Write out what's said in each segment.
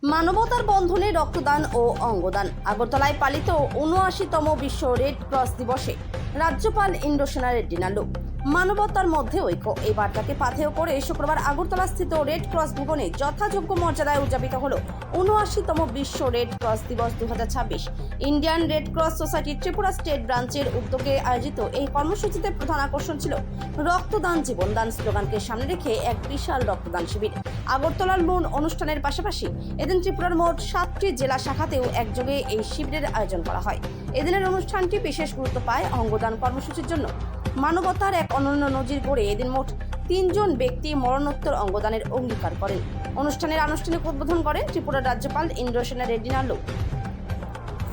মানবতার বন্ধনে রক্তদান ও অঙ্গদান। আগরতলায় পালিত ৭৯তম বিশ্ব রেড ক্রস দিবসে রাজ্যপাল ইন্দ্রসেনা রেড্ডি নাড়ু মানবতার মধ্যে ঐক্য এই বার্তাকে পাথেয় করে শুক্রবার আগরতলা স্থিত রেড ক্রস ভবনে যথাযোগ্য মর্যাদায় উদযাপিত হল ৭৯তম বিশ্ব রেড ক্রস দিবস 2026। Indian red cross society Tripura state ব্রাঞ্চের উদ্যোগে আয়োজিত এই কর্মসূচিতে প্রধান আকর্ষণ ছিল রক্তদান জীবনদান স্লোগানকে সামনে রেখে এক বিশাল রক্তদান শিবির। আগরতলার মূল অনুষ্ঠানের পাশাপাশি এদিন ত্রিপুরার মোট 7টি জেলা শাখাতেও একযোগে এই শিবিরের আয়োজন করা হয়। এদিনের অনুষ্ঠানটি বিশেষ গুরুত্ব পায় অঙ্গদান কর্মসূচির জন্য। মানবতার এক অনন্য নজির গড়ে এদিন মোট 3 জন ব্যক্তি মরণোত্তর অঙ্গদানের অঙ্গীকার করেন। অনুষ্ঠানের আনুষ্ঠানিক উদ্বোধন করেন ত্রিপুরার রাজ্যপাল ইন্দ্রসেনা রেড্ডি নাড়ু।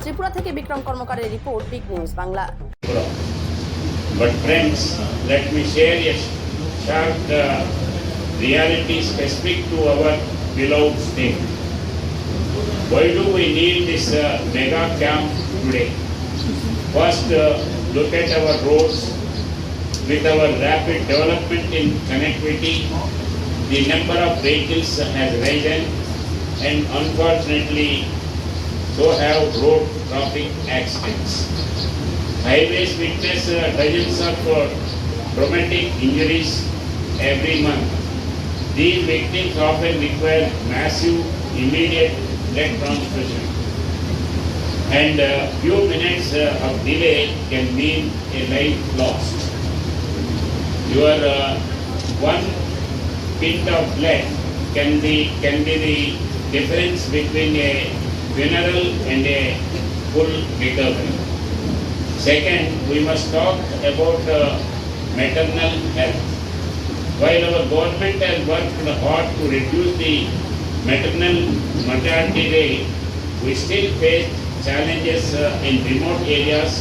ত্রিপুরা থেকে বিক্রম কর্মকারের report, big news Bangla. But friends, let me share a short reality specific to our beloved state. Why do we need this mega camp today? First, look at our roads. With our rapid development in connectivity, the number of vehicles has risen, and unfortunately, so have road traffic accidents. Highways witness dozens of traumatic injuries every month. These victims often require massive, immediate leg transfusion, and a few minutes of delay can mean a life lost. Your one pint of blood can be the difference between a funeral and a full recovery. Second, we must talk about maternal health. While our government has worked hard to reduce the maternal mortality rate, we still face challenges in remote areas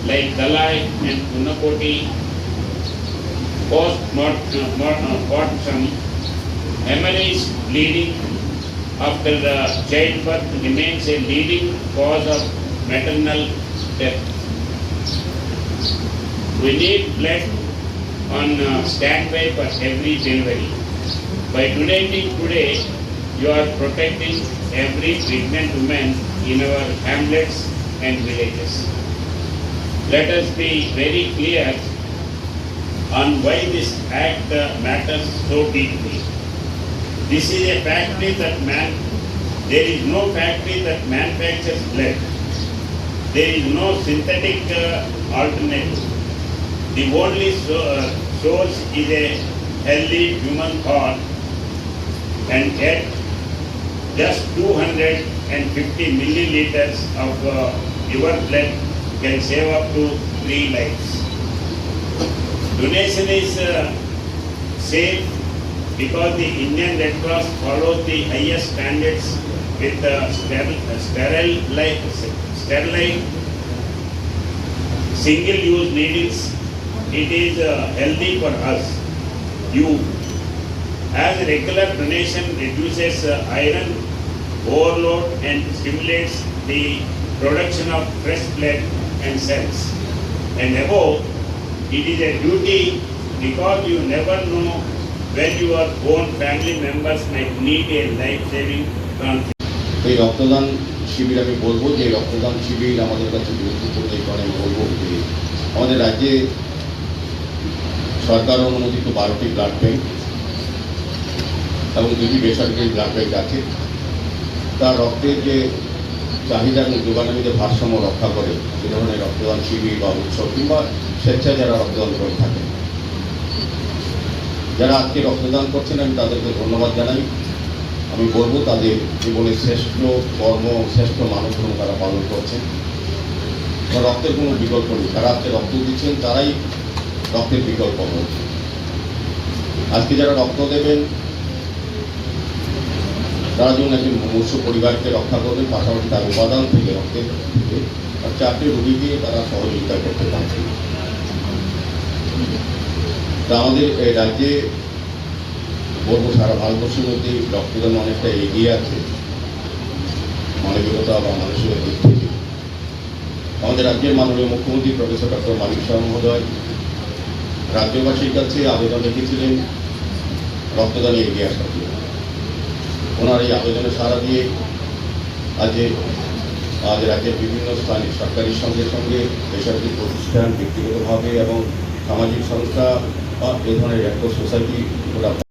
like Dalai and Unakoti. Postpartum hemorrhage, bleeding after childbirth remains a leading cause of maternal death. We need blood on standby for every delivery. By donating today, you are protecting every pregnant woman in our hamlets and villages. Let us be very clear on why this act matters so deeply. This is a factory there is no factory that manufactures blood. There is no synthetic alternative. The only source is a healthy human heart, and yet just 250 milliliters of your blood can save up to 3 lives. Donation is safe because the Indian Red Cross follows the highest standards with sterile single-use needles. It is healthy for us. As regular donation reduces iron overload and stimulates the production of fresh blood and cells. And above, it is a duty because you never know when your own family members might need a life-saving transfusion. এই রক্তদান শিবির আমি বলবো যে রক্তদান শিবির আমাদের কাছে গুরুত্বপূর্ণ। এই কারণে আমি বলবো যে আমাদের রাজ্যে সরকার অনুমোদিত 12টি ব্লাড ব্যাংক এবং 2টি বেসরকারি ব্লাড ব্যাংক আছে। তার রক্তের যে চাহিদা এবং যোগানের মধ্যে ভারসাম্য রক্ষা করে সে ধরনের রক্তদান শিবির বা উৎসব কিংবা স্বেচ্ছায় যারা রক্তদান করে থাকে, যারা আজকে রক্তদান করছেন আমি তাদেরকে ধন্যবাদ জানাই। আমি বলবো তাদের জীবনের শ্রেষ্ঠ কর্ম, শ্রেষ্ঠ মানব ধর্ম তারা পালন করছেন। রক্তের কোনো বিকল্প নেই। তারা আজকে রক্ত দিচ্ছেন, তারাই রক্তের বিকল্প হচ্ছে। আজকে যারা রক্ত দেবেন তারা যেমন একজন মুমূর্ষু পরিবারকে রক্ষা করবেন, পাশাপাশি তার উপাদান থেকে রক্তের থেকে আর 4টি রোগীকে তারা সহযোগিতা করতে পারছেন। তা আমাদের এই রাজ্যে বলবো সারা ভারতবর্ষের মধ্যে রক্তদান অনেকটা এগিয়ে আছে মানবিকতা বা মানুষের দিক থেকে। আমাদের রাজ্যের মাননীয় মুখ্যমন্ত্রী প্রফেসর ডক্টর মানিক সাহা মহোদয় রাজ্যবাসীর কাছে আবেদন রেখেছিলেন রক্তদানে এগিয়ে আসার জন্য। ওনার এই আবেদনে সাড়া দিয়ে আজ রাজ্যের বিভিন্ন স্থানে সরকারি সঙ্গে সঙ্গে বেসরকারি প্রতিষ্ঠান ব্যক্তিগতভাবে এবং সামাজিক সংস্থা বা এ ধরনের একটা সোসাইটি ওরা